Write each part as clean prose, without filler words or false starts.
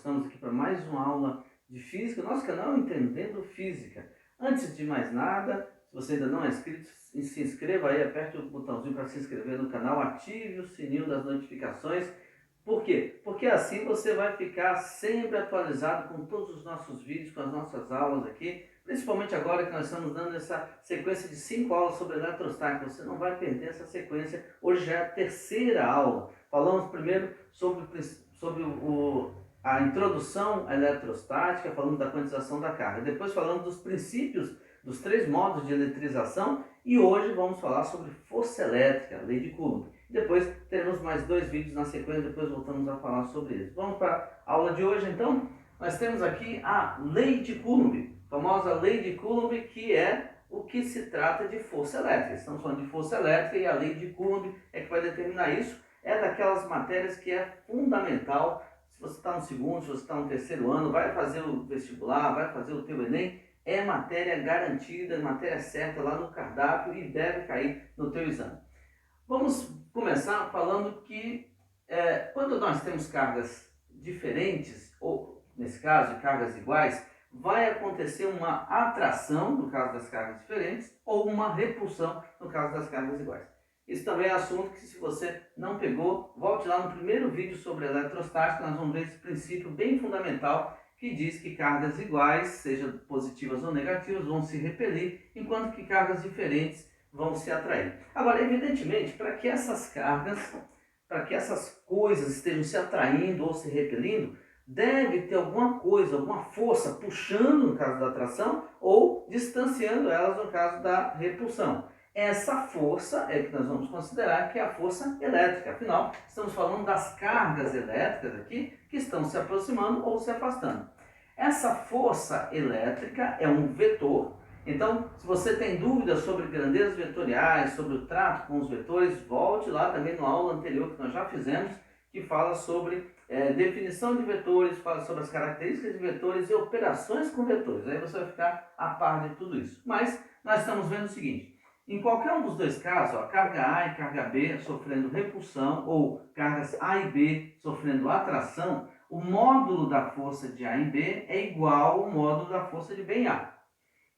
estamos aqui para mais uma aula de Física, nosso canal Entendendo Física. Antes de mais nada, se você ainda não é inscrito, se inscreva aí, aperte o botãozinho para se inscrever no canal, ative o sininho das notificações. Por quê? Porque assim você vai ficar sempre atualizado com todos os nossos vídeos, com as nossas aulas aqui, principalmente agora que nós estamos dando essa sequência de 5 aulas sobre eletrostática. Você não vai perder essa sequência. Hoje já é a terceira aula. Falamos primeiro sobre a introdução à eletrostática, falando da quantização da carga. Depois falamos dos princípios dos 3 modos de eletrização e hoje vamos falar sobre força elétrica, lei de Coulomb. Depois teremos mais 2 vídeos na sequência, depois voltamos a falar sobre eles. Vamos para a aula de hoje então? Nós temos aqui a lei de Coulomb, a famosa lei de Coulomb, que é o que se trata de força elétrica. Estamos falando de força elétrica e a lei de Coulomb é que vai determinar isso. É daquelas matérias que é fundamental. Se você está no segundo, se você está no terceiro ano, vai fazer o vestibular, vai fazer o teu Enem, é matéria garantida, matéria certa lá no cardápio e deve cair no teu exame. Vamos começar falando que quando nós temos cargas diferentes, ou nesse caso cargas iguais, vai acontecer uma atração no caso das cargas diferentes ou uma repulsão no caso das cargas iguais. Isso também é assunto que, se você não pegou, volte lá no primeiro vídeo sobre eletrostática, nós vamos ver esse princípio bem fundamental que diz que cargas iguais, sejam positivas ou negativas, vão se repelir, enquanto que cargas diferentes vão se atrair. Agora, evidentemente, para que essas cargas, para que essas coisas estejam se atraindo ou se repelindo, deve ter alguma coisa, alguma força puxando no caso da atração ou distanciando elas no caso da repulsão. Essa força é que nós vamos considerar que é a força elétrica. Afinal, estamos falando das cargas elétricas aqui que estão se aproximando ou se afastando. Essa força elétrica é um vetor. Então, se você tem dúvidas sobre grandezas vetoriais, sobre o trato com os vetores, volte lá também na aula anterior que nós já fizemos, que fala sobre definição de vetores, fala sobre as características de vetores e operações com vetores. Aí você vai ficar a par de tudo isso. Mas nós estamos vendo o seguinte: em qualquer um dos dois casos, a carga A e carga B sofrendo repulsão ou cargas A e B sofrendo atração, o módulo da força de A em B é igual ao módulo da força de B em A.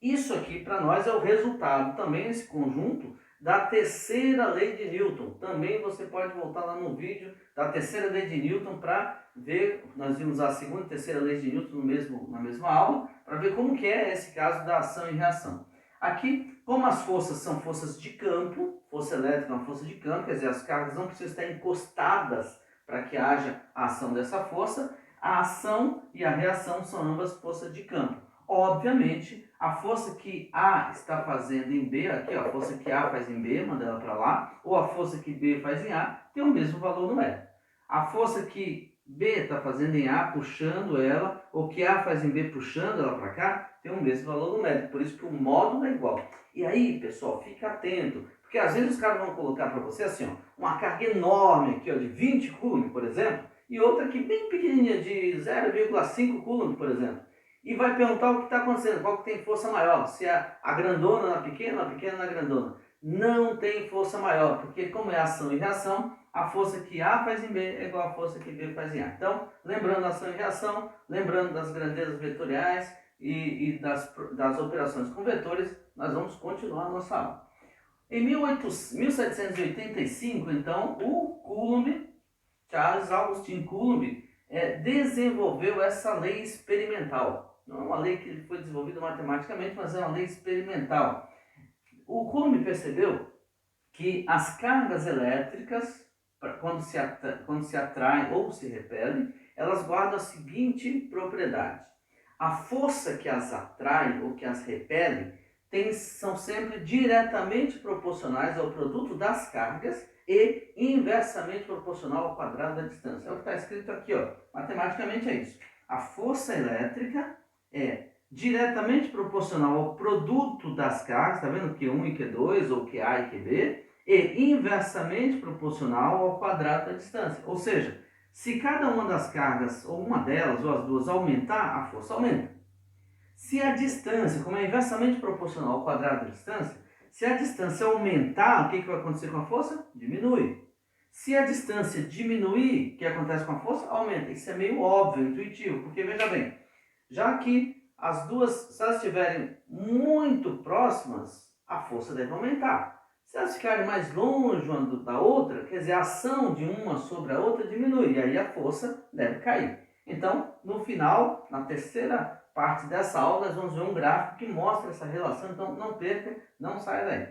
Isso aqui para nós é o resultado também, esse conjunto, da terceira lei de Newton. Também você pode voltar lá no vídeo da terceira lei de Newton para ver, nós vimos a segunda e terceira lei de Newton na mesma aula, para ver como que é esse caso da ação e reação. Aqui, como as forças são forças de campo, força elétrica é uma força de campo, quer dizer, as cargas não precisam estar encostadas para que haja a ação dessa força, a ação e a reação são ambas forças de campo. Obviamente, a força que A está fazendo em B, aqui ó, a força que A faz em B, manda ela para lá, ou a força que B faz em A, tem o mesmo valor numérico. A força que B está fazendo em A, puxando ela, ou que A faz em B, puxando ela para cá, tem o mesmo valor numérico, por isso que o módulo é igual. E aí, pessoal, fica atento, porque às vezes os caras vão colocar para você assim, ó, uma carga enorme aqui, ó, de 20 Coulomb, por exemplo, e outra aqui bem pequenininha, de 0,5 Coulomb, por exemplo. E vai perguntar o que está acontecendo, qual que tem força maior, se é a grandona na pequena, a pequena na grandona. Não tem força maior, porque como é ação e reação, a força que A faz em B é igual à força que B faz em A. Então, lembrando da ação e reação, lembrando das grandezas vetoriais e das operações com vetores, nós vamos continuar a nossa aula. Em 1785, então, o Coulomb, Charles Augustin Coulomb, desenvolveu essa lei experimental. Não é uma lei que foi desenvolvida matematicamente, mas é uma lei experimental. O Coulomb percebeu que as cargas elétricas, quando se atraem ou se repelem, elas guardam a seguinte propriedade: a força que as atrai ou que as repele são sempre diretamente proporcionais ao produto das cargas e inversamente proporcional ao quadrado da distância. É o que está escrito aqui, ó. Matematicamente é isso. A força elétrica é diretamente proporcional ao produto das cargas, está vendo? Q1 e Q2, ou QA e QB, e inversamente proporcional ao quadrado da distância. Ou seja, se cada uma das cargas, ou uma delas, ou as duas, aumentar, a força aumenta. Se a distância, como é inversamente proporcional ao quadrado da distância, se a distância aumentar, o que vai acontecer com a força? Diminui. Se a distância diminuir, o que acontece com a força? Aumenta. Isso é meio óbvio, intuitivo, porque veja bem, já que as duas, se elas estiverem muito próximas, a força deve aumentar. Se elas ficarem mais longe uma da outra, quer dizer, a ação de uma sobre a outra diminui, e aí a força deve cair. Então, no final, na terceira parte dessa aula, nós vamos ver um gráfico que mostra essa relação, então não perca, não saia daí.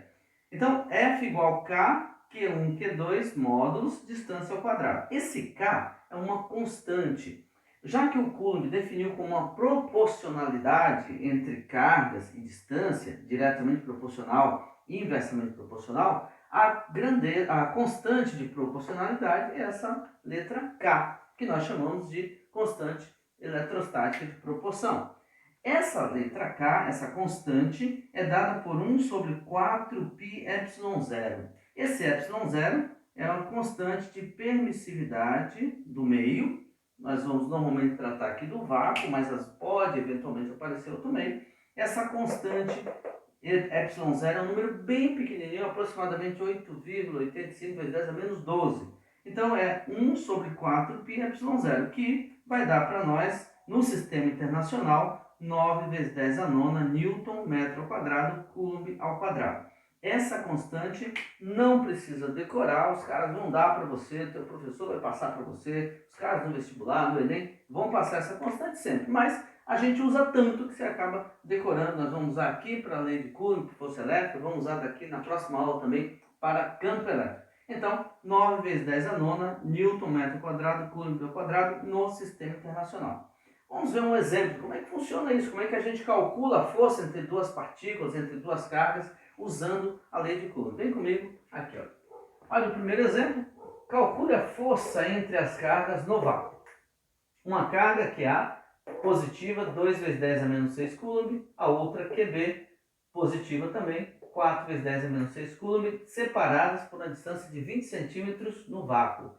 Então, F igual K, Q1, Q2, módulos, distância ao quadrado. Esse K é uma constante. Já que o Coulomb definiu como uma proporcionalidade entre cargas e distância, diretamente proporcional e inversamente proporcional, a constante de proporcionalidade é essa letra K, que nós chamamos de constante eletrostática de proporção. Essa letra K, essa constante, é dada por 1 sobre 4πε0. Esse ε0 é uma constante de permissividade do meio. Nós vamos normalmente tratar aqui do vácuo, mas pode eventualmente aparecer outro meio. Essa constante ε0 é um número bem pequenininho, aproximadamente 8,85 vezes 10 a menos 12. Então é 1 sobre 4πε0, que vai dar para nós, no sistema internacional, 9 vezes 10 a nona Newton metro ao quadrado, Coulomb ao quadrado. Essa constante não precisa decorar, os caras vão dar para você, o teu professor vai passar para você, os caras no vestibular, no Enem, vão passar essa constante sempre, mas a gente usa tanto que você acaba decorando. Nós vamos usar aqui para a lei de Coulomb, que força elétrica, vamos usar daqui na próxima aula também para campo elétrico. Então, 9 vezes 10 a nona Newton metro quadrado, Coulomb ao quadrado no sistema internacional. Vamos ver um exemplo, como é que funciona isso, como é que a gente calcula a força entre duas partículas, entre duas cargas, usando a lei de Coulomb. Vem comigo aqui, ó. Olha o primeiro exemplo, calcule a força entre as cargas no vácuo. Uma carga QA positiva, 2 vezes 10 a menos 6 Coulomb, a outra QB positiva também, 4 vezes 10 a menos 6 Coulomb, separadas por uma distância de 20 centímetros no vácuo.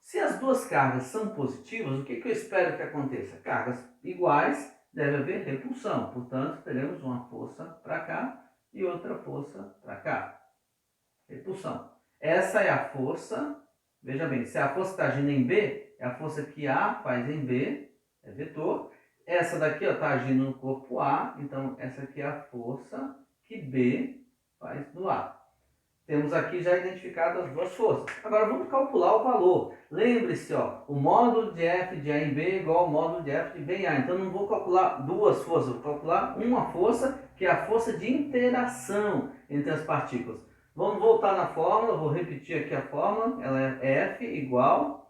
Se as duas cargas são positivas, o que eu espero que aconteça? Cargas iguais, deve haver repulsão. Portanto, teremos uma força para cá e outra força para cá. Repulsão. Essa é a força, veja bem, se a força está agindo em B, é a força que A faz em B, é vetor. Essa daqui está agindo no corpo A, então essa aqui é a força que B faz no A. Temos aqui já identificado as duas forças. Agora vamos calcular o valor. Lembre-se, o módulo de F de A em B é igual ao módulo de F de B em A. Então não vou calcular duas forças, vou calcular uma força, que é a força de interação entre as partículas. Vamos voltar na fórmula, vou repetir aqui a fórmula. Ela é F igual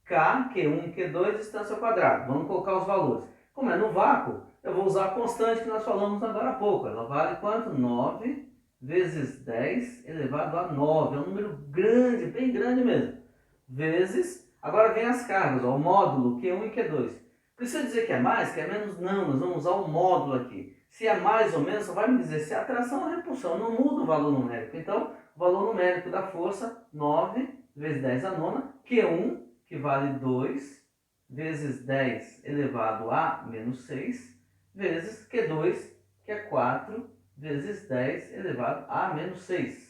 K, Q1, Q2, distância ao quadrado. Vamos colocar os valores. Como é no vácuo, eu vou usar a constante que nós falamos agora há pouco. Ela vale quanto? 9 vezes 10 elevado a 9, é um número grande, bem grande mesmo, vezes, agora vem as cargas, o módulo Q1 e Q2. Precisa dizer que é mais, que é menos? Não, nós vamos usar o módulo aqui. Se é mais ou menos, só vai me dizer se é atração ou repulsão, não muda o valor numérico. Então, o valor numérico da força, 9 vezes 10 a nona, Q1, que vale 2, vezes 10 elevado a menos 6, vezes Q2, que é 4, vezes 10 elevado a menos 6.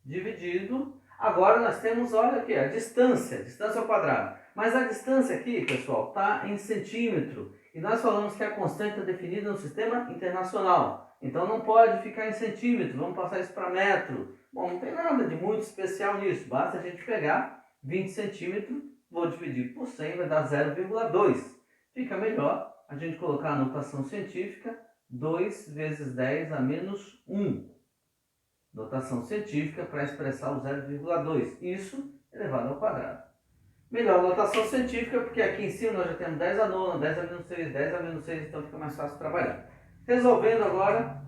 Dividido. Agora nós temos, olha aqui, a distância ao quadrado. Mas a distância aqui, pessoal, está em centímetro. E nós falamos que a constante está definida no sistema internacional. Então não pode ficar em centímetro, vamos passar isso para metro. Bom, não tem nada de muito especial nisso. Basta a gente pegar 20 centímetros, vou dividir por 100, vai dar 0,2. Fica melhor a gente colocar a notação científica 2 vezes 10 a menos 1. Notação científica para expressar o 0,2. Isso elevado ao quadrado. Melhor notação científica, porque aqui em cima nós já temos 10 a nona, 10 a menos 6, 10 a menos 6, então fica mais fácil trabalhar. Resolvendo agora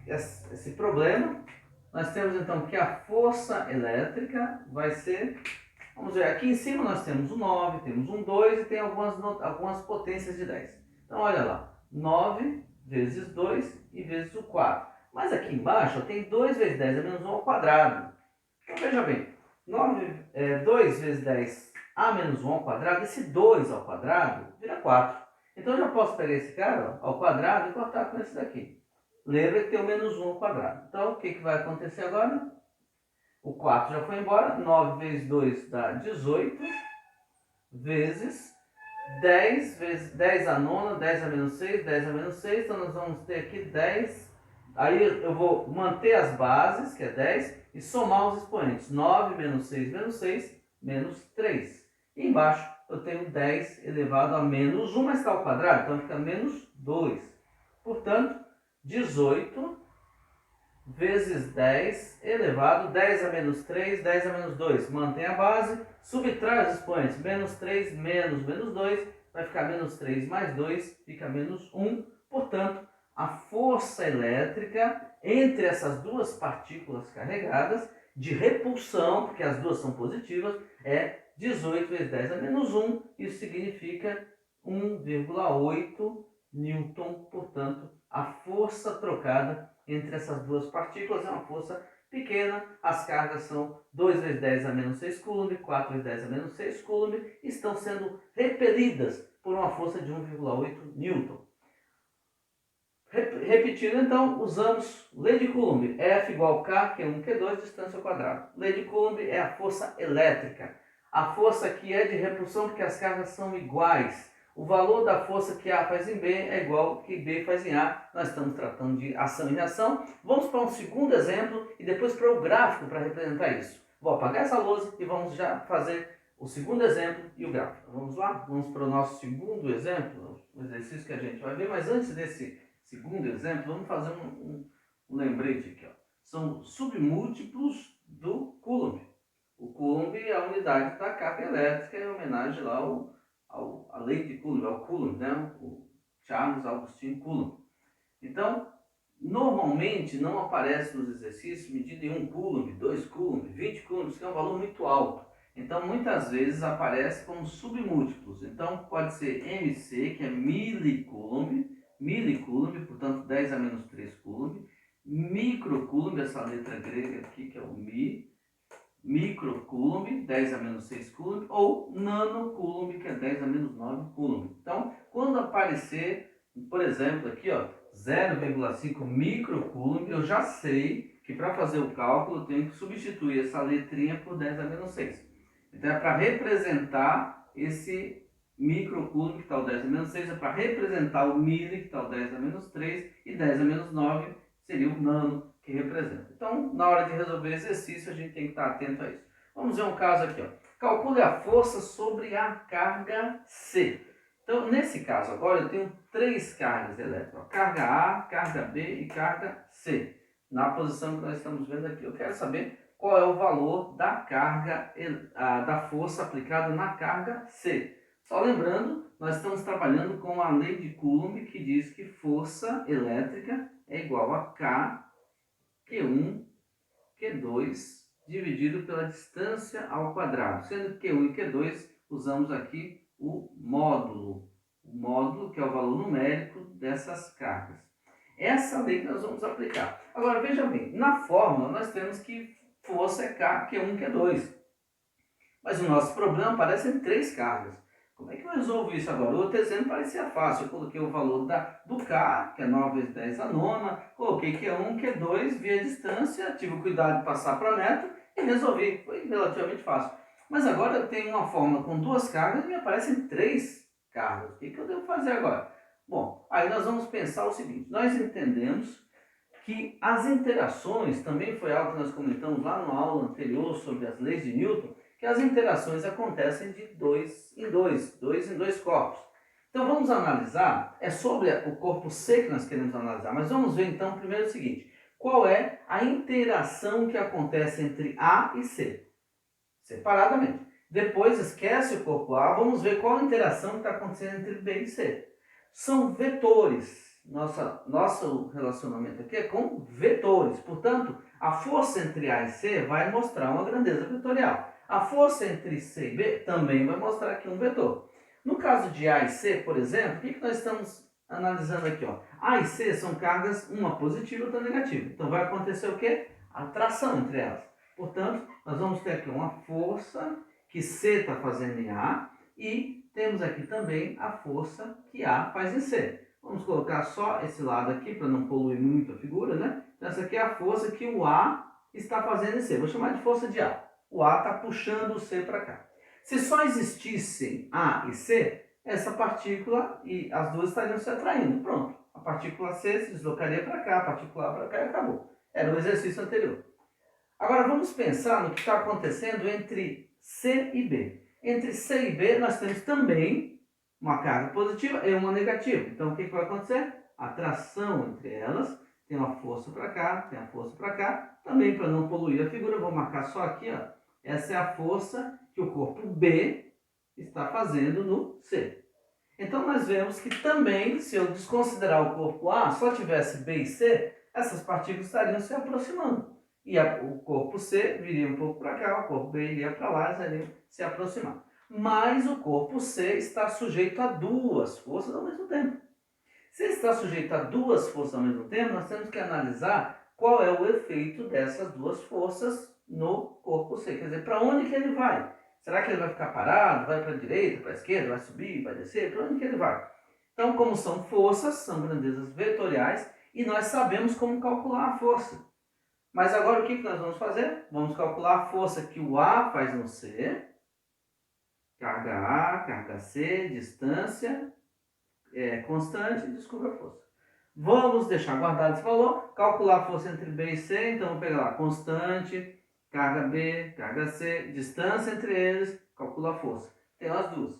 esse problema, nós temos então que a força elétrica vai ser, vamos ver, aqui em cima nós temos um 9, temos um 2 e tem algumas potências de 10. Então olha lá, 9 vezes 2 e vezes o 4. Mas aqui embaixo tem 2 vezes 10 a menos 1 ao quadrado. Então veja bem, 2 vezes 10 a menos 1 ao quadrado, esse 2 ao quadrado vira 4. Então eu já posso pegar esse cara ao quadrado e cortar com esse daqui. Lembra que tem o menos 1 ao quadrado. Então o que vai acontecer agora? O 4 já foi embora. 9 vezes 2 dá 18. Vezes 10 vezes 10 a nona, 10 a menos 6, 10 a menos 6. Então nós vamos ter aqui 10. Aí eu vou manter as bases, que é 10, e somar os expoentes. 9 menos 6, menos 3. E embaixo eu tenho 10 elevado a menos 1, mas está ao quadrado, então fica menos 2. Portanto, 18 vezes 10 elevado, 10 a menos 3, 10 a menos 2. Mantém a base, subtrai os expoentes. Menos 3 menos menos 2, vai ficar menos 3 mais 2, fica menos 1. Portanto, a força elétrica entre essas duas partículas carregadas, de repulsão, porque as duas são positivas, é 18 vezes 10 a menos 1. Isso significa 1,8 newton. Portanto, a força trocada entre essas duas partículas é uma força pequena. As cargas são 2 vezes 10 a menos 6 coulomb, 4 vezes 10 a menos 6 coulomb, estão sendo repelidas por uma força de 1,8 newton. Repetindo, então, usamos lei de Coulomb, F igual K, Q1, Q2, distância ao quadrado. Lei de Coulomb é a força elétrica. A força que é de repulsão, porque as cargas são iguais. O valor da força que A faz em B é igual ao que B faz em A. Nós estamos tratando de ação e reação. Vamos para um segundo exemplo e depois para o gráfico para representar isso. Vou apagar essa lousa e vamos já fazer o segundo exemplo e o gráfico. Vamos lá? Vamos para o nosso segundo exemplo, o exercício que a gente vai ver, mas antes desse segundo exemplo, vamos fazer um lembrete aqui. Ó. São submúltiplos do Coulomb. O Coulomb é a unidade da carga elétrica em homenagem lá à lei de Coulomb, ao Coulomb, né? O Charles Augustin Coulomb. Então, normalmente não aparece nos exercícios medida em 1 Coulomb, 2 Coulomb, 20 Coulomb, que é um valor muito alto. Então, muitas vezes aparece como submúltiplos. Então, pode ser MC, que é milicoulomb, portanto 10 a menos 3 coulomb, microcoulomb, essa letra grega aqui que é o mi, microcoulomb, 10 a menos 6 coulomb, ou nanocoulomb, que é 10 a menos 9 coulomb. Então, quando aparecer, por exemplo, aqui, ó, 0,5 microcoulomb, eu já sei que para fazer o cálculo eu tenho que substituir essa letrinha por 10 a menos 6. Então, é para representar esse microcoulomb, que está o 10 a menos 6, é para representar o mili, que está o 10 a menos 3, e 10 a menos 9 seria o nano, que representa. Então, na hora de resolver exercício, a gente tem que estar atento a isso. Vamos ver um caso aqui. Ó. Calcule a força sobre a carga C. Então, nesse caso agora, eu tenho 3 cargas elétricas. Carga A, carga B e carga C. Na posição que nós estamos vendo aqui. Eu quero saber qual é o valor da carga, da força aplicada na carga C. Só lembrando, nós estamos trabalhando com a lei de Coulomb, que diz que força elétrica é igual a K, Q1, Q2, dividido pela distância ao quadrado. Sendo que Q1 e Q2, usamos aqui o módulo que é o valor numérico dessas cargas. Essa lei que nós vamos aplicar. Agora, veja bem, na fórmula nós temos que força é K, Q1, Q2. Mas o nosso problema aparece em 3 cargas. Como é que eu resolvo isso agora? O outro exemplo parecia fácil. Eu coloquei o valor do K, que é 9 vezes 10 a nona, coloquei Q1, Q2, vi a distância, tive o cuidado de passar para metro e resolvi. Foi relativamente fácil. Mas agora eu tenho uma fórmula com 2 cargas e me aparecem 3 cargas. O que eu devo fazer agora? Bom, aí nós vamos pensar o seguinte. Nós entendemos que as interações, também foi algo que nós comentamos lá na aula anterior sobre as leis de Newton, que as interações acontecem de 2 em 2 corpos. Então vamos analisar, é sobre o corpo C que nós queremos analisar, mas vamos ver então primeiro o seguinte, qual é a interação que acontece entre A e C, separadamente. Depois esquece o corpo A, vamos ver qual a interação que está acontecendo entre B e C. São vetores. Nosso relacionamento aqui é com vetores, portanto, a força entre A e C vai mostrar uma grandeza vetorial. A força entre C e B também vai mostrar aqui um vetor. No caso de A e C, por exemplo, o que nós estamos analisando aqui? Ó? A e C são cargas, uma positiva e outra negativa. Então vai acontecer o quê? Atração entre elas. Portanto, nós vamos ter aqui uma força que C está fazendo em A e temos aqui também a força que A faz em C. Vamos colocar só esse lado aqui para não poluir muito a figura, né? Então, essa aqui é a força que o A está fazendo em C. Vou chamar de força de A. O A está puxando o C para cá. Se só existissem A e C, essa partícula e as duas estariam se atraindo. Pronto. A partícula C se deslocaria para cá, a partícula A para cá e acabou. Era o exercício anterior. Agora vamos pensar no que está acontecendo entre C e B. Entre C e B nós temos também uma carga positiva e uma negativa. Então o que vai acontecer? Atração entre elas. Tem uma força para cá, tem a força para cá. Também para não poluir a figura, eu vou marcar só aqui, ó. Essa é a força que o corpo B está fazendo no C. Então nós vemos que também, se eu desconsiderar o corpo A, só tivesse B e C, essas partículas estariam se aproximando. E o corpo C viria um pouco para cá, o corpo B iria para lá, eles iriam se aproximar. Mas o corpo C está sujeito a duas forças ao mesmo tempo. Se está sujeito a duas forças ao mesmo tempo, nós temos que analisar qual é o efeito dessas duas forças no corpo C. Quer dizer, para onde que ele vai? Será que ele vai ficar parado? Vai para a direita, para a esquerda, vai subir, vai descer? Para onde que ele vai? Então, como são forças, são grandezas vetoriais, e nós sabemos como calcular a força. Mas agora o que nós vamos fazer? Vamos calcular a força que o A faz no C, carga A, carga C, distância, constante, descubra a força. Vamos deixar guardado esse valor, calcular a força entre B e C, então vou pegar lá, constante, carga B, carga C, distância entre eles, calcula a força. Tem as duas.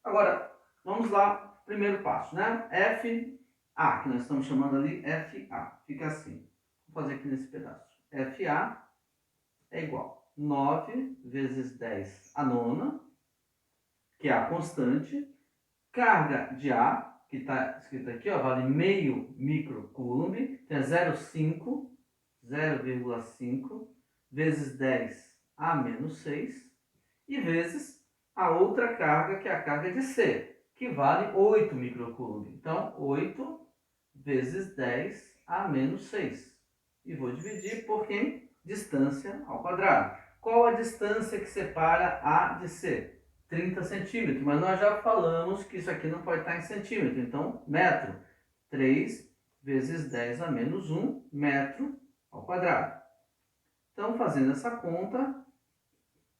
Agora, vamos lá, primeiro passo, né? FA, que nós estamos chamando ali FA, fica assim. Vou fazer aqui nesse pedaço. FA é igual a 9 vezes 10 a nona, que é a constante, carga de A, que está escrito aqui, ó, vale meio microcoulomb, então é 0,5 vezes 10 a menos 6, e vezes a outra carga, que é a carga de C, que vale 8 microcoulomb. Então, 8 vezes 10 a menos 6. E vou dividir por quem? Distância ao quadrado. Qual a distância que separa A de C? 30 centímetros, mas nós já falamos que isso aqui não pode estar em centímetro, então metro. 3 vezes 10 a menos 1 metro ao quadrado. Então, fazendo essa conta,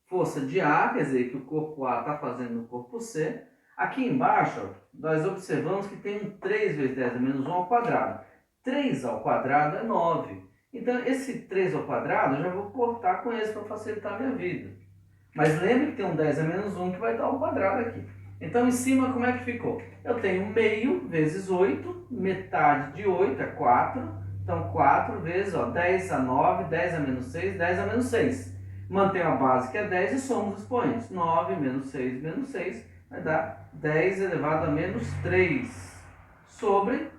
força de A, quer dizer que o corpo A está fazendo no corpo C. Aqui embaixo, ó, nós observamos que tem um 3 vezes 10 a menos 1 ao quadrado. 3 ao quadrado é 9. Então, esse 3 ao quadrado eu já vou cortar com esse para facilitar a minha vida. Mas lembre que tem um 10 a menos 1 que vai dar ao quadrado aqui. Então, em cima, como é que ficou? Eu tenho meio vezes 8, metade de 8 é 4. Então, 4 vezes 10 a 9, 10 a menos 6, 10 a menos 6. Mantenho a base que é 10 e somos os expoentes. 9 menos 6 menos 6 vai dar 10 elevado a menos 3. Sobre,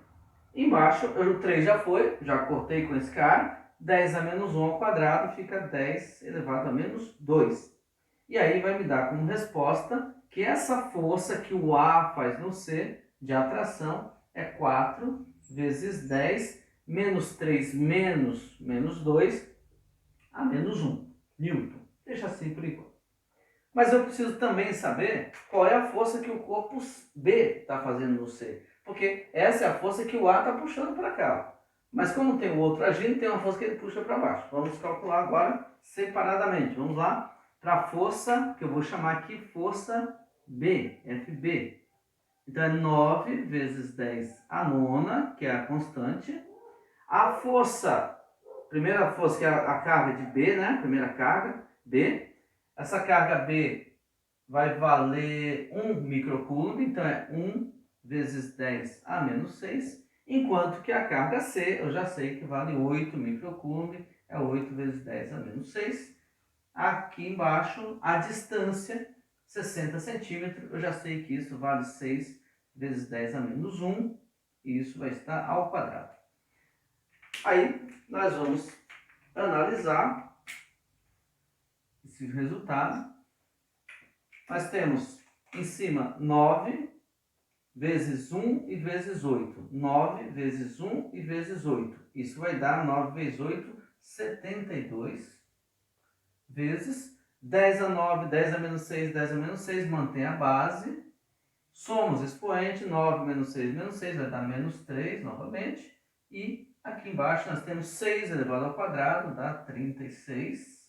embaixo, o 3 já foi, já cortei com esse cara. 10 a menos 1 ao quadrado fica 10 elevado a menos 2. E aí vai me dar como resposta que essa força que o A faz no C de atração é 4 vezes 10 menos 3 menos 2 a menos 1 Newton. Deixa assim por enquanto. Mas eu preciso também saber qual é a força que o corpo B está fazendo no C. Porque essa é a força que o A está puxando para cá. Mas como tem o outro agindo, tem uma força que ele puxa para baixo. Vamos calcular agora separadamente. Vamos lá para a força, que eu vou chamar aqui força B, FB. Então é 9 vezes 10 a nona, que é a constante. A força, primeira força que é a carga de B, né? Primeira carga, B. Essa carga B vai valer 1 microcoulomb, então é 1 vezes 10 a menos 6. Enquanto que a carga C, eu já sei que vale 8 microcoulomb, é 8 vezes 10 a menos 6. Aqui embaixo, a distância, 60 centímetros, eu já sei que isso vale 6 vezes 10 a menos 1, e isso vai estar ao quadrado. Aí, nós vamos analisar esse resultado. Nós temos em cima 9 vezes 1 e vezes 8. 9 vezes 1 e vezes 8. Isso vai dar 9 vezes 8, 72. Vezes 10 a 9, 10 a menos 6, 10 a menos 6, mantém a base. Somos expoente, 9 menos 6 vai dar menos 3 novamente. E aqui Aqui embaixo nós temos 6 elevado ao quadrado, dá 36.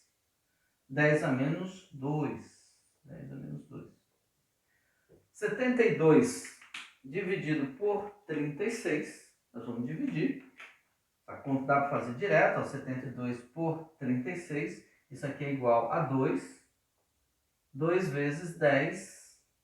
10 a menos 2. 10 a menos 2. 72 dividido por 36. Nós vamos dividir. A conta dá para fazer direto. Ó, 72 por 36. Isso aqui é igual a 2. 2 vezes 10.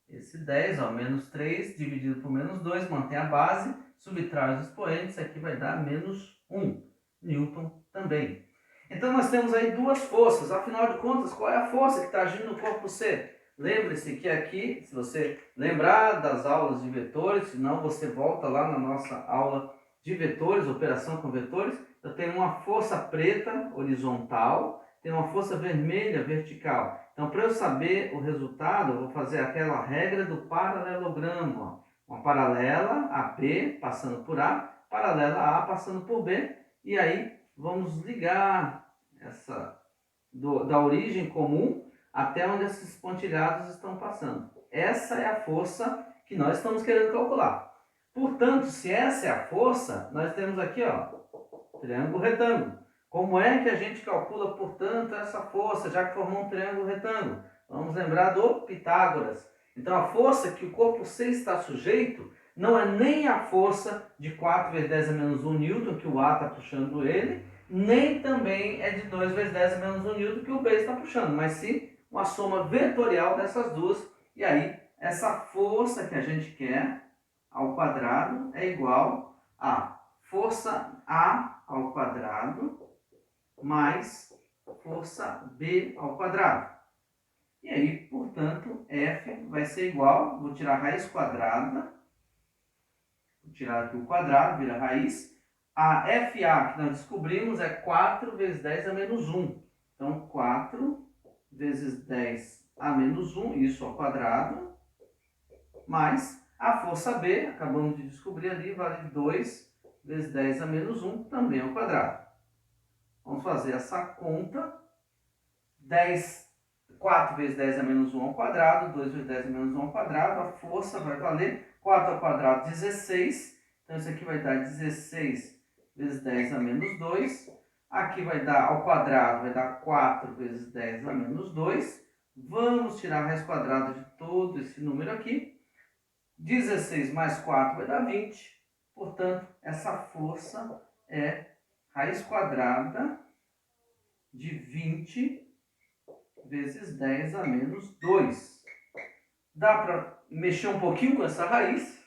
Esse 10, ó, menos 3 dividido por menos 2. Mantém a base. Subtrai os expoentes. Isso aqui vai dar menos 1. Newton também. Então nós temos aí duas forças. Afinal de contas, qual é a força que está agindo no corpo C? Lembre-se que aqui, se você lembrar das aulas de vetores, se não você volta lá na nossa aula de vetores, operação com vetores, eu tenho uma força preta horizontal, tem uma força vermelha vertical. Então, para eu saber o resultado, eu vou fazer aquela regra do paralelogramo. Ó. Uma paralela AB passando por A, paralela a A passando por B, e aí vamos ligar da origem comum até onde esses pontilhados estão passando. Essa é a força que nós estamos querendo calcular. Portanto, se essa é a força, nós temos aqui, ó, triângulo retângulo. Como é que a gente calcula, portanto, essa força, já que formou um triângulo retângulo? Vamos lembrar do Pitágoras. Então, a força que o corpo C está sujeito não é nem a força de 4 vezes 10 a menos 1 Newton, que o A está puxando ele, nem também é de 2 vezes 10 a menos 1 Newton, que o B está puxando, mas sim uma soma vetorial dessas duas. E aí, essa força que a gente quer ao quadrado é igual a força A ao quadrado mais força B ao quadrado. E aí, portanto, F vai ser igual, vou tirar a raiz quadrada, vou tirar aqui o quadrado, vira raiz. A FA que nós descobrimos é 4 vezes 10 a menos 1. Então, 4 vezes 10 a menos 1, isso ao quadrado, mais a força B, acabamos de descobrir ali, vale 2 vezes 10 a menos 1, também ao quadrado. Vamos fazer essa conta. 4 vezes 10 a menos 1 ao quadrado, 2 vezes 10 a menos 1 ao quadrado, a força vai valer 4 ao quadrado, 16. Então, isso aqui vai dar 16 vezes 10 a menos 2. Aqui vai dar, ao quadrado, vai dar 4 vezes 10 a menos 2. Vamos tirar a raiz quadrada de todo esse número aqui. 16 mais 4 vai dar 20. Portanto, essa força é raiz quadrada de 20 vezes 10 a menos 2. Dá para mexer um pouquinho com essa raiz.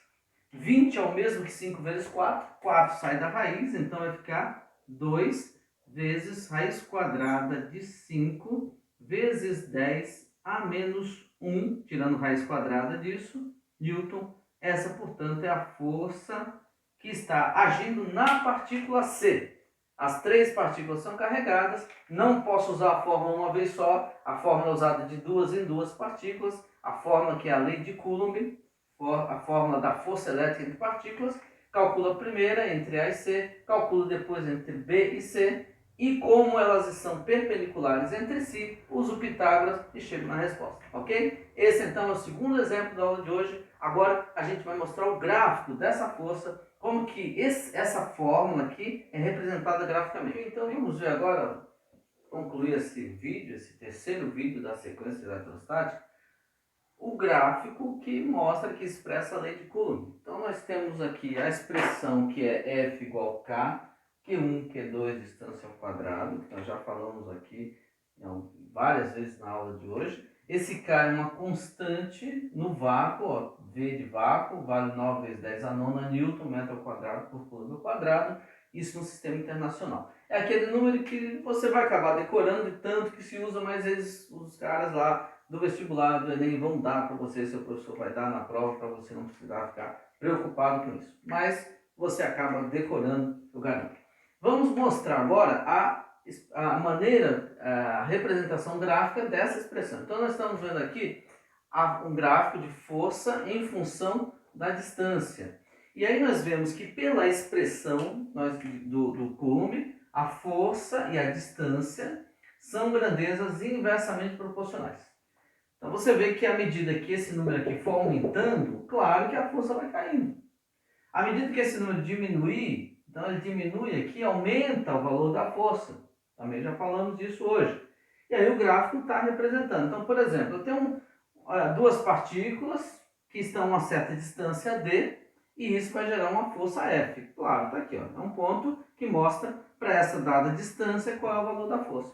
20 é o mesmo que 5 vezes 4. 4 sai da raiz, então vai ficar 2 vezes raiz quadrada de 5 vezes 10 a menos 1, tirando raiz quadrada disso, Newton. Essa, portanto, é a força que está agindo na partícula C. As 3 partículas são carregadas, não posso usar a fórmula uma vez só, a fórmula é usada de 2 em 2 partículas, a fórmula que é a lei de Coulomb, a fórmula da força elétrica entre partículas, calcula a primeira entre A e C, calcula depois entre B e C, e como elas são perpendiculares entre si, uso Pitágoras e chego na resposta, ok? Esse então é o segundo exemplo da aula de hoje. Agora a gente vai mostrar o gráfico dessa força, como que essa fórmula aqui é representada graficamente. Então vamos ver agora, concluir esse vídeo, esse terceiro vídeo da sequência eletrostática, o gráfico que mostra, que expressa a lei de Coulomb. Então nós temos aqui a expressão que é F igual a K, Q1, Q2, distância ao quadrado, que nós já falamos aqui várias vezes na aula de hoje. Esse K é uma constante no vácuo, ó, V de vácuo, vale 9 vezes 10 a nona Newton, metro ao quadrado por Coulomb ao quadrado, isso no sistema internacional. É aquele número que você vai acabar decorando de tanto que se usa, mas eles, os caras lá do vestibular, do Enem, vão dar para você, seu professor vai dar na prova, para você não precisar ficar preocupado com isso. Mas você acaba decorando, eu garanto. Vamos mostrar agora a maneira, a representação gráfica dessa expressão. Então nós estamos vendo aqui um gráfico de força em função da distância. E aí nós vemos que pela expressão do Coulomb, a força e a distância são grandezas inversamente proporcionais. Então você vê que à medida que esse número aqui for aumentando, claro que a força vai caindo. À medida que esse número diminuir, Então ele diminui aqui, aumenta o valor da força. Também já falamos disso hoje. E aí o gráfico está representando. Então, por exemplo, eu tenho duas partículas que estão a uma certa distância d, e isso vai gerar uma força F. Claro, está aqui, ó. É um ponto que mostra para essa dada distância qual é o valor da força.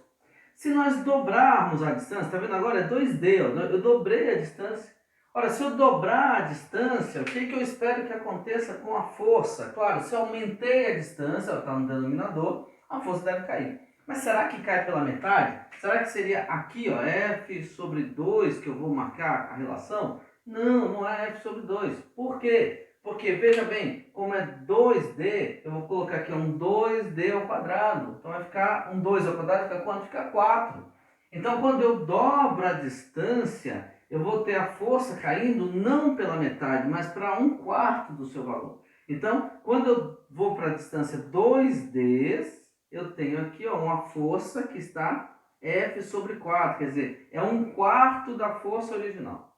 Se nós dobrarmos a distância, está vendo agora? É 2D, ó. Eu dobrei a distância. Ora, se eu dobrar a distância, o que eu espero que aconteça com a força? Claro, se eu aumentei a distância, está no denominador, a força deve cair. Mas será que cai pela metade? Será que seria aqui, ó, F sobre 2 que eu vou marcar a relação? Não, não é F sobre 2. Por quê? Porque, veja bem, como é 2D, eu vou colocar aqui um 2D ao quadrado. Então vai ficar um 2 ao quadrado, fica quanto? Fica 4. Então, quando eu dobro a distância, eu vou ter a força caindo não pela metade, mas para 1/4 do seu valor. Então, quando eu vou para a distância 2D, eu tenho aqui, ó, uma força que está F sobre 4, quer dizer, é 1/4 da força original.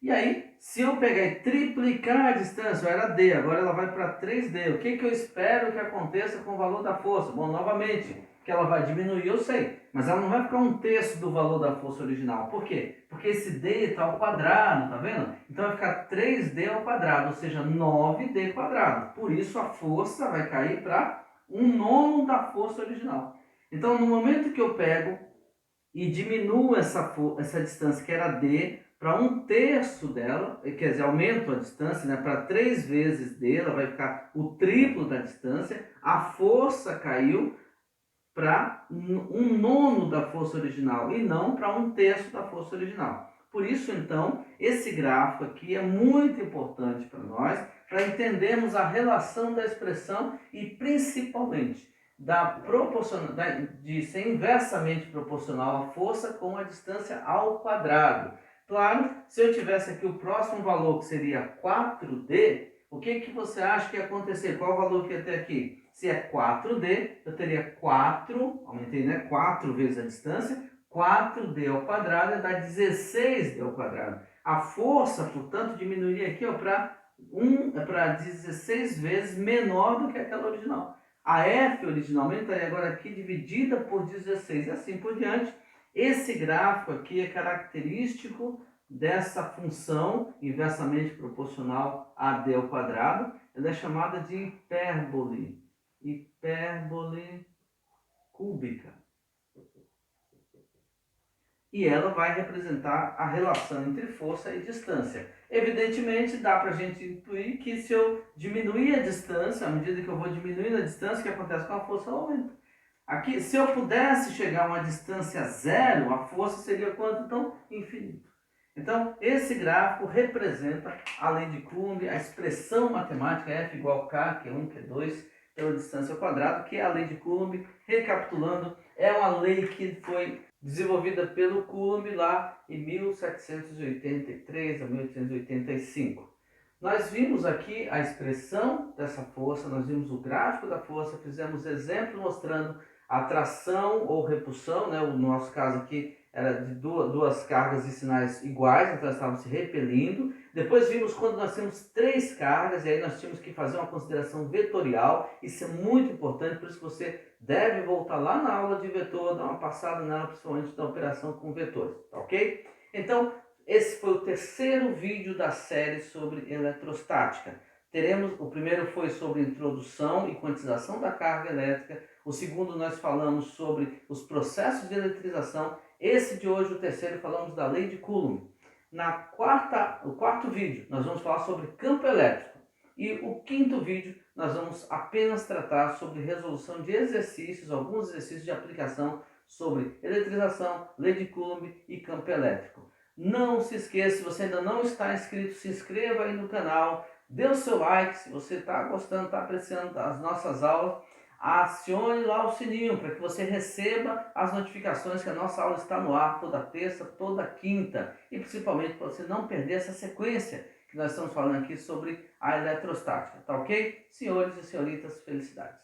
E aí, se eu pegar e triplicar a distância, era D, agora ela vai para 3D. O que eu espero que aconteça com o valor da força? Bom, novamente, que ela vai diminuir, eu sei, mas ela não vai ficar 1/3 do valor da força original. Por quê? Porque esse D está ao quadrado, tá vendo? Então vai ficar 3D ao quadrado, ou seja, 9D quadrado. Por isso a força vai cair para 1/9 da força original. Então, no momento que eu pego e diminuo essa distância que era D para 1/3 dela, quer dizer, aumento a distância, né, para 3 vezes D, ela vai ficar o triplo da distância, a força caiu para 1/9 da força original e não para 1/3 da força original. Por isso, então, esse gráfico aqui é muito importante para nós, para entendermos a relação da expressão e principalmente de ser inversamente proporcional a força com a distância ao quadrado. Claro, se eu tivesse aqui o próximo valor, que seria 4D, o que você acha que ia acontecer? Qual o valor que ia ter aqui? Se é 4D, eu teria 4, aumentei, né? 4 vezes a distância, 4D ao quadrado ia dar 16D ao quadrado. A força, portanto, diminuiria aqui para 16 vezes menor do que aquela original. A F originalmente estaria agora aqui dividida por 16 e assim por diante. Esse gráfico aqui é característico dessa função inversamente proporcional a d ao quadrado. Ela é chamada de hipérbole cúbica. E ela vai representar a relação entre força e distância. Evidentemente, dá para a gente intuir que se eu diminuir a distância, à medida que eu vou diminuindo a distância, o que acontece com a força? Ela aumenta. Aqui, se eu pudesse chegar a uma distância zero, a força seria quanto? Então, infinito. Então, esse gráfico representa a lei de Coulomb, a expressão matemática F igual K, que é 1, que é 2, pela distância ao quadrado, que é a lei de Coulomb. Recapitulando, é uma lei que foi desenvolvida pelo Coulomb lá em 1783 a 1885. Nós vimos aqui a expressão dessa força, nós vimos o gráfico da força, fizemos exemplo mostrando atração ou repulsão, né? O nosso caso aqui era de duas cargas e sinais iguais, então elas estavam se repelindo. Depois vimos quando nós temos 3 cargas, e aí nós tínhamos que fazer uma consideração vetorial. Isso é muito importante, por isso que você deve voltar lá na aula de vetor, dar uma passada nela, principalmente da operação com vetores, tá ok? Então, esse foi o 3º vídeo da série sobre eletrostática. O primeiro foi sobre introdução e quantização da carga elétrica. O segundo nós falamos sobre os processos de eletrização. Esse de hoje, o 3º, falamos da lei de Coulomb. O quarto vídeo, nós vamos falar sobre campo elétrico. E o 5º vídeo, nós vamos apenas tratar sobre resolução de exercícios, alguns exercícios de aplicação sobre eletrização, lei de Coulomb e campo elétrico. Não se esqueça, se você ainda não está inscrito, se inscreva aí no canal, dê o seu like, se você está gostando, está apreciando as nossas aulas, acione lá o sininho para que você receba as notificações que a nossa aula está no ar toda terça, toda quinta, e principalmente para você não perder essa sequência que nós estamos falando aqui sobre a eletrostática, tá ok? Senhores e senhoritas, felicidades!